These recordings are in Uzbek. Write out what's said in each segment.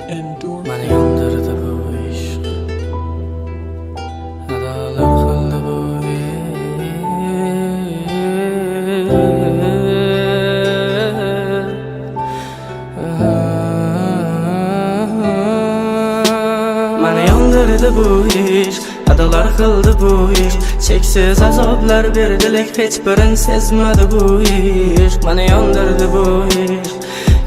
Mani yondirdi bu ishq, adolar qildi bu Mani yondirdi bu ishq, adolar qildi bu ishq. Cheksiz azoblar berdi, lek hech birin sezmadi bu ishq. Mani yondirdi bu ishq,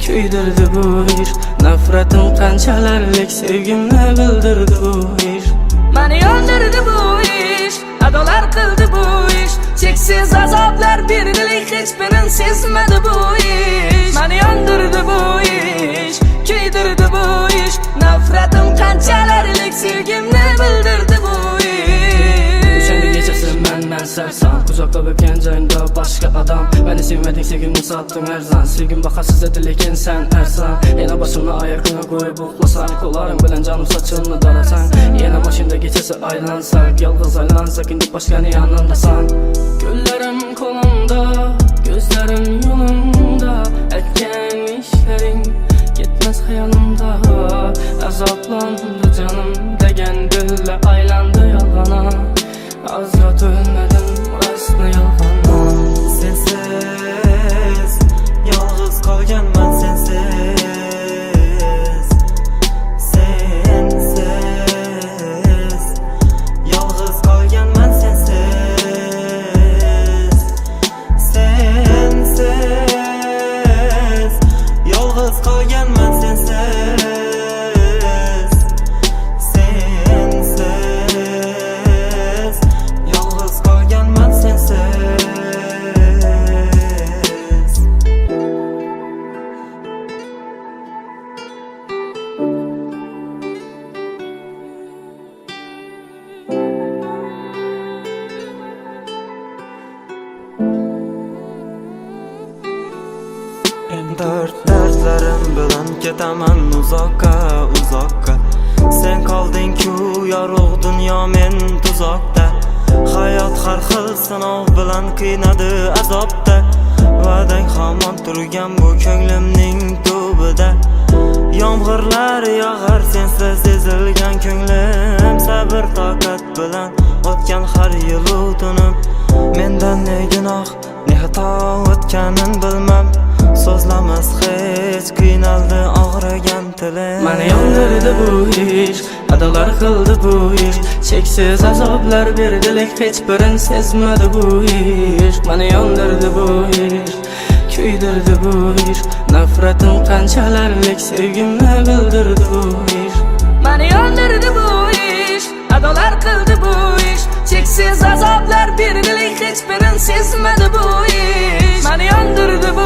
kuydirdi bu ishq. Nafratim qanchalarlik sevgimni bildirdi bu ishq. Mani yondirdi bu ishq, adolar qildi bu ishq. Cheksiz azoblar berdi, lek hech birin sezmadi bu ishq. Mani yondirdi bu ishq, kuydirdi bu ishq. Nafratim qanchalarlik sevgimni bildirdi bu ishq. O'shanda kechasi men sarson, uzoqda o'tgan joyimda boshqa odam. Meni sevmading, sevgimni sotding arzon. Sevgim bahasiz edi, lekin sen arson. Yana boshimni oyog'ingga qo'yib uxlasang, qo'llaring bilan jonim sochimni darasang. Yana mashina kechasi aylansak, yolg'iz aylansak, endi boshqani yonimdasan. Ko'llarim qo'limda, ko'zlarim yo'limda, aytgan ishlaring ketmas xayolimda. Azoblandi jonim degan dilla aylandi yolg'ona. Azrat o'lmadim, rostni yolg'on. Sensiz yolg'iz qolganman, sensiz. Sensiz yolg'iz qolganman, sensiz. Sensiz yolg'iz qolganman, sensiz. Dardlarim bilan ketaman uzoqqa, uzoqqa. Sen qolding-ku yorug' dunyo, men tuzoqda. Hayot har xil sinov bilan qiynadi azobda. Va'dang hamon turgan bu ko'nglimning tubida. Yomg'irlar yog'ar sensiz ezilgan ko'nglim. Sabr toqat bilan o'tgan har yil tunim. Mendan ne gunoh, ne xato o'tganin bilmam. So'zlamas hech, qiynaldi og'rigan tilim. Mani yondirdi bu ishq, adolar qildi bu ishq. Cheksiz azoblar berdi, lek hech birin sezmadi bu ishq. Mani yondirdi bu ishq, kuydirdi bu ishq. Nafratim qanchalarlik sevgimni bildirdi bu ishq. Mani yondirdi bu ishq, adolar qildi bu ishq. Cheksiz azoblar berdi, lek hech birin sezmadi bu ishq. Mani yondirdi bu